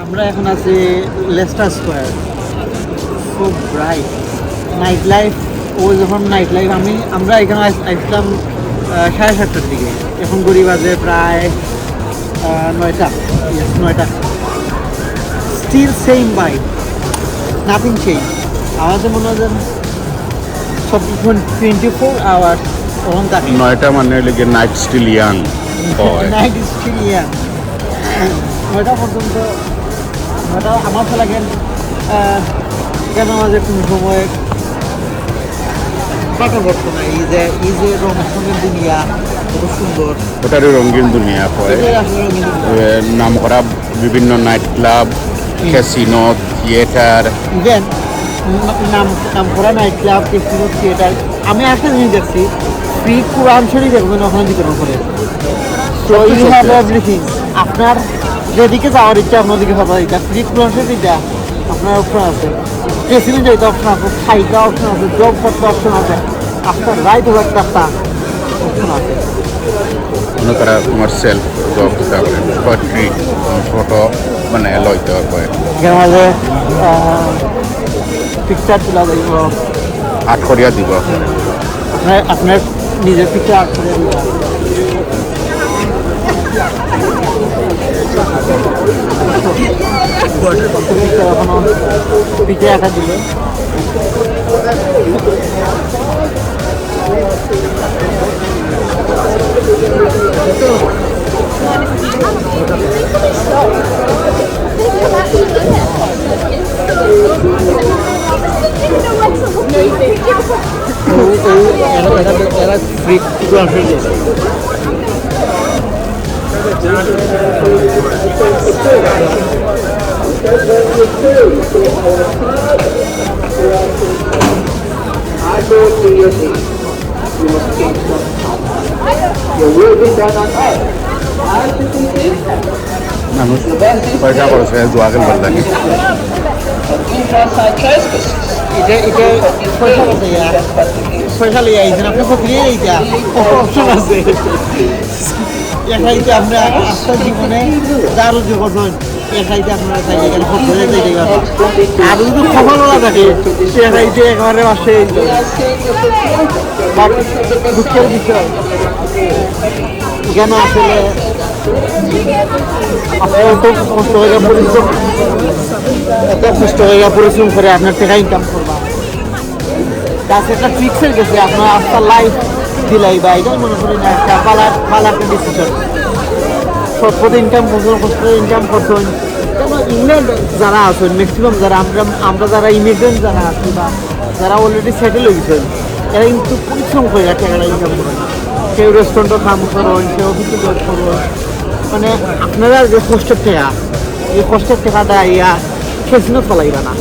আমরা এখন আছি লেস্টার স্কোয়ার, খুব ব্রাইট নাইট লাইফ। ওই যখন নাইট লাইফ আমরা এখানে আসলাম 7:30টার দিকে, এখন ঘড়ি বাজে প্রায় 9টা। Still same bike, nothing change. আমাদের মনে হয় 24 আওয়ার্স তখন থাকে। 9টা মানে লেগে night still young, night still young. 9টা পর্যন্ত আমার তো লাগেন কেন আমাদের কোনো সময় কাটা করতো না। এই যে রঙের দুনিয়া খুব সুন্দর, ওটারই রঙিন দুনিয়া হয়। নাম করা বিভিন্ন night club, casino, theatre, even নাম করা নাইট ক্লাব, ক্যাসিনো, থিয়েটার। আমি একটা জিনিস দেখছি, ফ্রি কোরআন শরীফ দেখবেন ওখানে বিতরণ করে। So you have everything. আপনার যেদিকে যাওয়ার ইচ্ছা আপনার দিকে পাওয়া যায়। ফ্রি কোরআন শরীফ এটা আপনার অপশন আছে, ক্যাসিনো যাইতে অপশন আছে, খাইতে অপশন আছে, জব করতে অপশন আছে, আপনার রাইট হওয়ার একটা অপশন আছে। মনে করা তোমার সেলফ জব দিতে পারে, ট্রিট ফটো মানে লইতে পারে, এর মাঝে পিকচার তোলা যাইব, আর্ট করিয়া দিব, আপনার নিজের পিকচার আর্ট করে দিব। এখনো পিঠে আঁকা দিলে এরা ফ্রি মানুষ পয়সা খরচ হয় জোয়া খেলবার লাগে। পয়সা লিয়ে আইছেন আপনি, প্রক্রিয়া এইটা অপশন আছে। এখাইতে আমরা আস্থার জীবনে যার করছেন, এখাইতে আপনারা চাই এখানে ফটো যেতে পারবেন। আর যদি খবরওয়ালা থাকে সেখাইতে একেবারে আসে। দুঃখের বিষয় এখানে আসলে আপনার এত কষ্ট হয়ে পরিশ্রম করে আপনার টাকা ইনকাম করবা, কাছে একটা ফিক্স হয়ে গেছে। আপনার আপনার লাইফ দিলাই বা এটাই মনে করি না একটা ভালো একটা ডিসিশন। সৎপথে ইনকাম করছেন, কষ্ট ইনকাম করছেন। ইংল্যান্ড যারা আছেন ম্যাক্সিমাম যারা আমরা যারা ইমিগ্রেন্ট যারা আছি বা যারা অলরেডি সেটেল হয়ে গেছেন, এরা কিন্তু পরিশ্রম করে টাকাটা ইনকাম করেন। কেউ রেস্টুরেন্টও কাম করেন, কেউ অফিসে জব করেন। মানে আপনারা যে কষ্টের টাকা, এই কষ্টের টাকাটা ইয়া খেসিনো ফলাইবা না।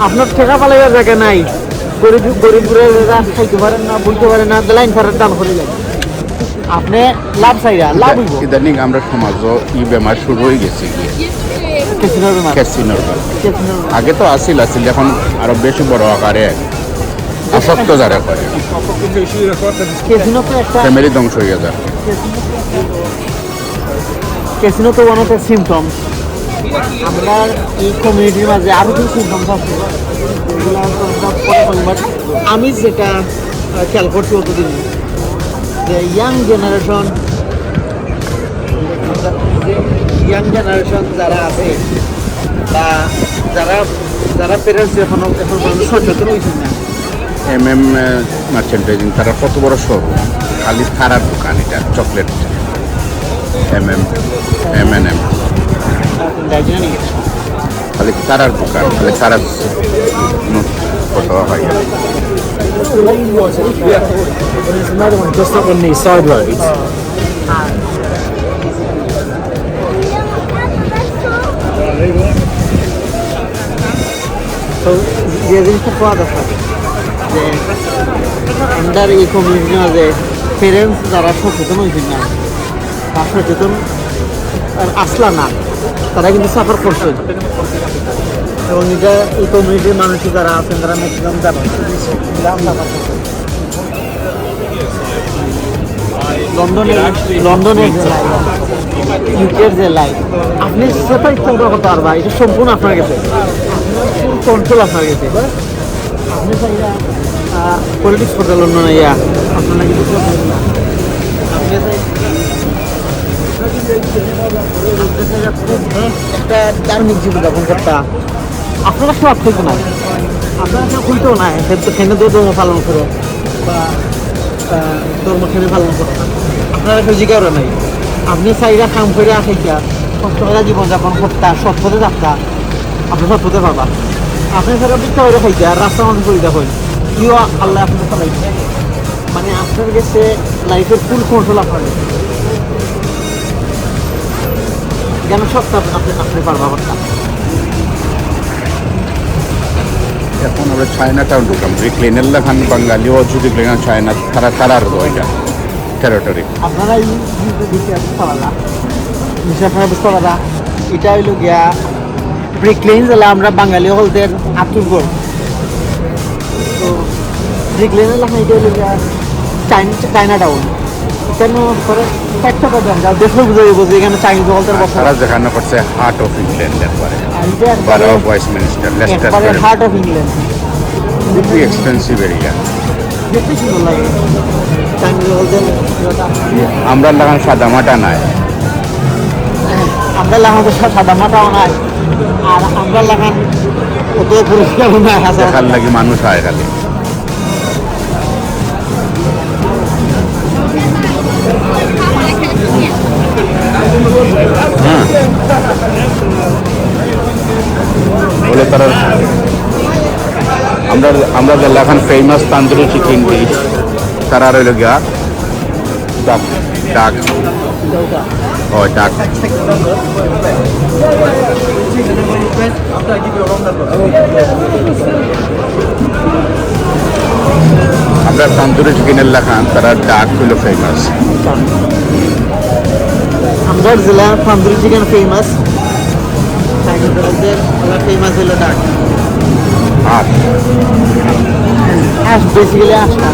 আপনার টাকা পালাইবার জায়গা নাই, গরিবরা খাইতে পারেন না, বলতে পারেন না, লাইন ফারের দাম করে যায়। আপনি লাভ চাইরা লাভ হইব। ইদানিং আমরা সমাজও ই বেমার শুরু হয়ে গেছে ক্যাসিনোর আগে তো আসিল এখন আরো বেশি বড় আকারে আসক্ত যারা করে, ক্যাসিনো তো একটা ফ্যামিলি ধ্বংস হয়ে যায়। ক্যাসিনো তো ওয়ান অফ দ্য সিমটমস। আমরা এই কমিউনিটির মাঝে আরও কিছু সিমটমস আছে যেগুলো আমি যেটা খেয়াল করছি অতদিন, যে ইয়াং জেনারেশন যারা আছে বা যারা প্যারেন্টস এখন সচেতন হয়েছেন না। মার্চেন্টাইজিং তারা কত বড় শোরুম, খালি থারার দোকান, এটা চকলেট খালি তারার দোকান, খালি তারা কত হয়। There's another one just up on these side roads. তো যে জিনিসটা পাওয়া দরকার যে আমাদের এই কমিউনিটির মাঝে প্যারেন্টস যারা সচেতন হয়েছেন না বা সচেতন আসলা না, তারা কিন্তু সাফার করছেন। এবং এটা এই কমিউনিটির মানুষ যারা আছেন তারা ম্যাক্সিমাম সাফার করছেন। লন্ডনের ইউকের যে লাইফ আপনি সেপারেট কন্ট্রোল করতে পারবা, এটা সম্পূর্ণ আপনার কাছে, কন্ট্রোল আপনার কাছে। আপনি চাইরা পলিটিক্স করতে লন্ডনে ইয়া আপনারা কিছু করবেন না, আপনি একটা ধার্মিক জীবনযাপন করতা আপনারা সব থেকে না, আপনারা কেউ খুলতেও না সেখানে ধর্ম পালন করো বা ধর্ম খেলে পালন করো না, আপনারা কেউ জিজ্ঞাসা নাই। আপনি চাইরা কাম করে খাইতা কষ্ট করে জীবনযাপন করতা, সৎ পথে থাকতা, আপনি সৎ পথে পাবা। আপনি সারা বিচ্ছা করে খাইতে আর রাস্তার মধ্যে করে দেখুন ইউ আল্লাহ আপনার চালাইছে, মানে আপনার কাছে লাইফের ফুল কন্ট্রোল আপনার কাছে, কেন সবটা আপনি পারবা করতাম। এখন আমরা চায়নাটাউন ঢুকলাম, ব্রিকলেনের লেখান বাঙালি ও যদি চায়না তারার ওইটা টেরিটরি। আপনারা বুঝতে পারা এটা হইল গিয়া ব্রিকলেন জেলা, আমরা বাঙালি হলদের আতুরগড়। তো ব্রিকলেনের লেখা এটা হইল গিয়া চায়নাটাউন, কেন করে একটা কথা দেখলে বুঝে বুঝি এখানে চাইনিজ হলদের তারা যেখানে করছে হার্ট অফ ইংল্যান্ড একবারে Westminster Leicester, heart of England, খুবই এক্সপেন্সিভ এরিয়া। দেখতে সুন্দর লাগে চাইনিজ হলদের। আমরা লাগান সাদা মাটা নাই, আমরা লাগান তো সাদা মাটাও নাই, আর আমরা লাগান কত পরিষ্কার নাই, দেখার লাগে মানুষ হয় খালি। হ্যাঁ বলে তারা আমরা যে লেখান ফেমাস তান্দুরি চিকেন ডিশ, তারা রইল গিয়া ডাক ডাক ও ডাক। আমরা তান্দুরি চিকেনের লেখান তারা ডাক হইল ফেমাস। আমরা জেলা তান্দুরি চিকেন ফেমাস, ফেমাস হলো ডাক আস, বেসিক্যালি আসটা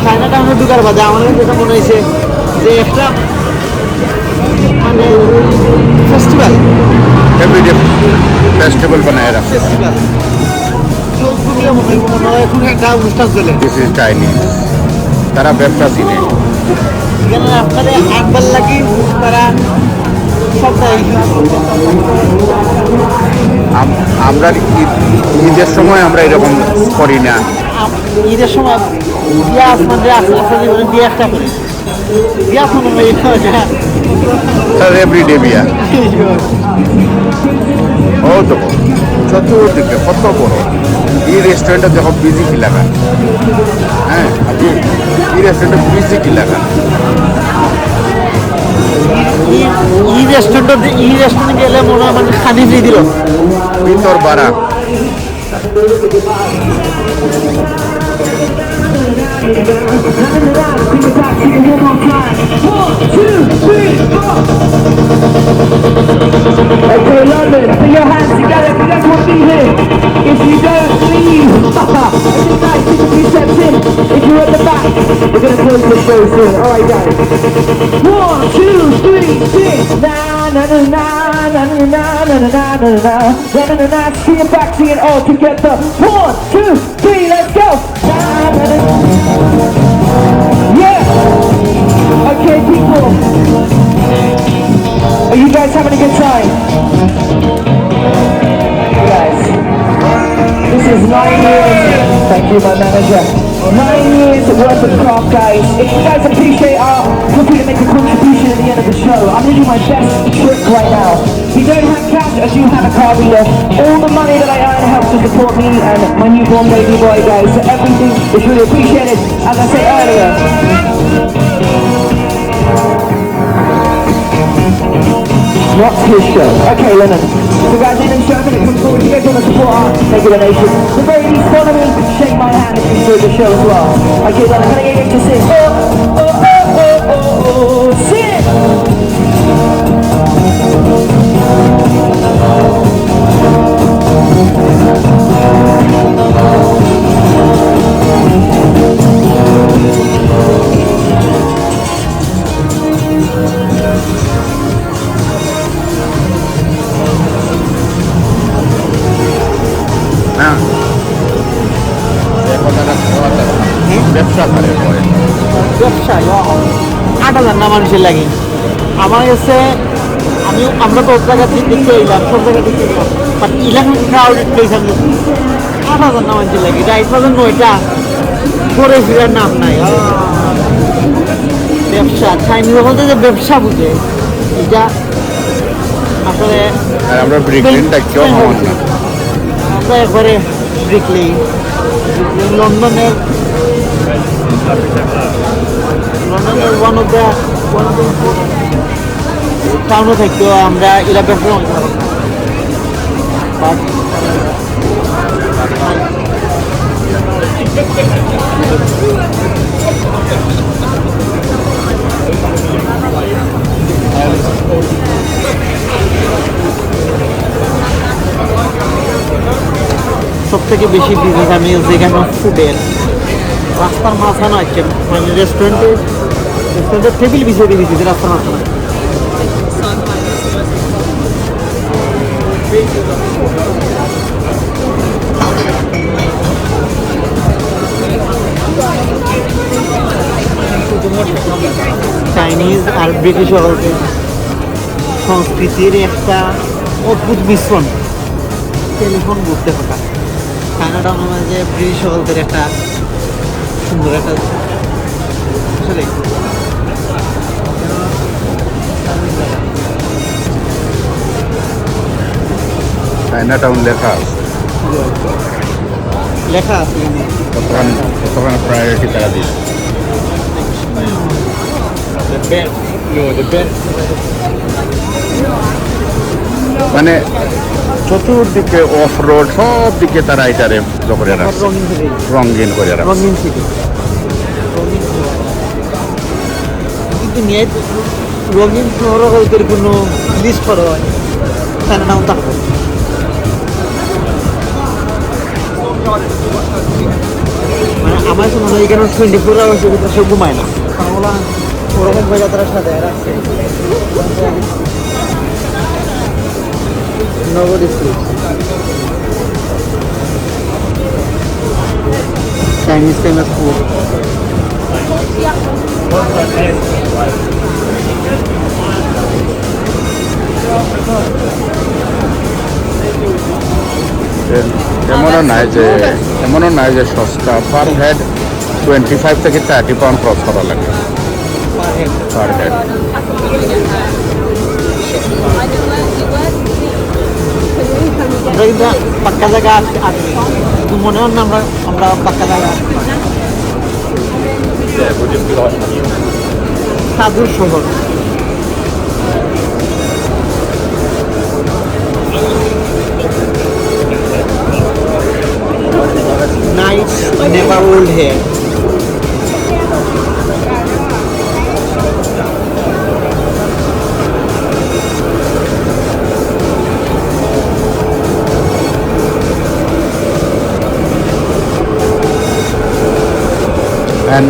চায়নাটাউনে ঢুকার বাদে আমাদের যেটা মনে হয়েছে যে একটা মানে ফেস্টিভ্যাল, এভরিডে ফেস্টিভ্যাল বানায় রাখে। ফেস্টিভ্যাল মনে হয় এখন একটা অনুষ্ঠান চলে। দিস ইজ চাইনিজ, তারা ব্যবসা চিনে, এখানে আপনাদের একবার লাগে তারা সপ্তাহে। আমরা ঈদের সময় আমরা এরকম করি না, ঈদের সময় বিয়া আপনাদের আস্তে জীবনে বিয়ে একটা করে বিয়া কোনো এভরিডে বিয়া। ও তো চতুর্দিকে কত বড় এই রেস্টুরেন্টটা দেখো, বিজি কি লাগা। হ্যাঁ আপনি এই রেস্টুরেন্টে বিজি কি লাগা। ই রেস্টুরেন্টে গেলে মনে হয় মানে খানি ফ্রি দিল ভিতর বাড়া। Okay, London, put your hands together if you guys want to be here. If you don't, please. Every guy, take a few steps in. If you're at the back, we're going to close the show soon. All right, guys. 1, 2, 3, 6. Na na na na na na na na na na na na na na na. See it back, see it all together. 1, 2, 3, let's go. Na na na. Yeah. Okay, people. Are you guys having a good time? You guys, this is 9 years. Thank you, my manager. 9 years worth of craft, guys. If you guys appreciate art, feel free to make a contribution at the end of the show. I'm going to do my best trick right now. If you don't have cash, I do have a card reader. All the money that I earn helps to support me and my newborn baby boy, guys. So everything is really appreciated, as I said earlier. Not his show. Okay, Lennon. So guys, in the show, I'm going to come forward. You guys want to support art, make a donation. The very least, follow me, shake my hand if you enjoyed the show as well. Okay, Lennon, can I get you to sing? Oh, oh, oh, oh, oh, oh, sing! না এ কথাটা খাওয়া যাবে না। ব্যবসা করে পরে ব্যবসা 8,000 না মানুষের লাগে আমার কাছে আমরা তো জায়গা থেকে দেখতে এলাম সব জায়গা দেখতে এলাম বাট ইলেভেন ক্রাউডেড প্লেস আমি 8,000 না মানুষের লাগে এটা 8,900 ঘুরে ফিরার নাম নাই ব্যবসা চাইনিজ বলতে যে ব্যবসা বুঝে এটা আসলে আর আমরা ব্রিকলেনটা কেউ হওয়ার না আমরা একবারে ব্রিকলি লন্ডনের ওয়ান অফ দ্য টাউনও থাকতেও আমরা এরা ব্যবসা করতে পারবো না বাট সব থেকে বেশি বিজনেস আমি যেখানে ফুডের রাস্তার মাঝখানে আছে মানে রেস্টুরেন্টের টেবিল বিছিয়ে দিয়ে দিচ্ছি রাস্তার মাঝখানে চাইনিজ আর ব্রিটিশ সংস্কৃতির একটা অদ্ভুত মিশ্রণ টেলিফোন ঘুরতে থাকা চায়নাটাউনের মাঝে ব্রিটিশ সকলদের একটা সুন্দর একটা আসলে চায়নাটাউন লেখা আছে লেখা আছে কতখানি প্রায়োরিটি তারা দিল মানে চতুর্দিকে অফ রোড সব দিকে তারা এটারে করে রাখছে রঙিন করে রাখছে রঙিন সিটি কিন্তু নিয়ে রঙিন শহরের কোনো লিস্ট করা হয় চায়নাটাউন থাকবে মানে আমার মনে হয় এখানে 24 আওয়ার্স সে ঘুমায় না কারণ ওরা ওরকম জায়গা তারা সাথে রাখছে নগরী স্ট্রিট চাইনিজ ফেমাস ফুড এমনও নাই যে সস্তা পার হেড 25 থেকে 30 পাউন্ড খরচ করা লাগে পার হেড আমরা কিন্তু পাক্কা জায়গা আসছি কিন্তু মনে হয় না আমরা পাক্কা জায়গা আসছি সাধুর শহর nights never old here and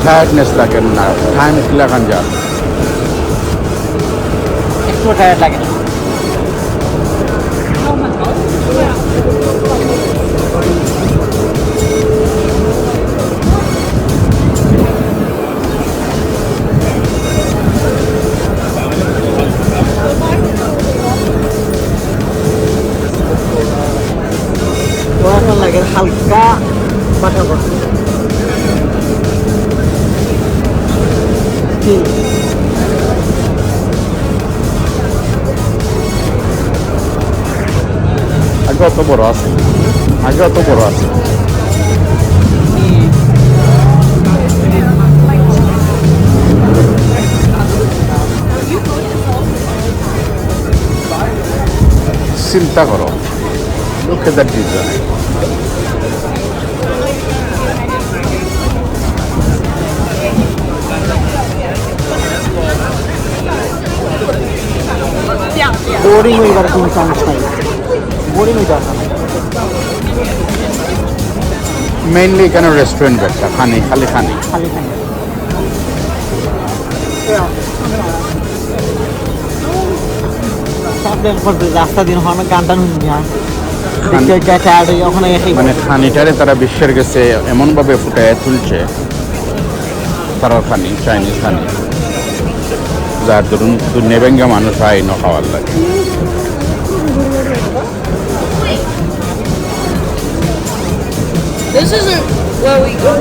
tiredness লাগে না টাইম লাগান যায় একটু টায়ার লাগে না এখন লাগে হালকা পাঠা পড়ছে আগে অত বড় আছে চিন্তা করো look at that design boring হইবার কোনো চান্স নাই বোরিং হইতে হবে মেইনলি এখানে রেস্টুরেন্ট ব্যবসা খালি খানি খালি খালি রাস্তা দিন হয় না গানটা শুনি ওখানে মানে খানিটারে তারা বিশ্বের গেছে এমনভাবে ফুটায় তুলছে তারা খানি চাইনিজ খানি যার ধরুন নেবেঙ্গা মানুষ হয় ন খাওয়ার লাগে This isn't where we go.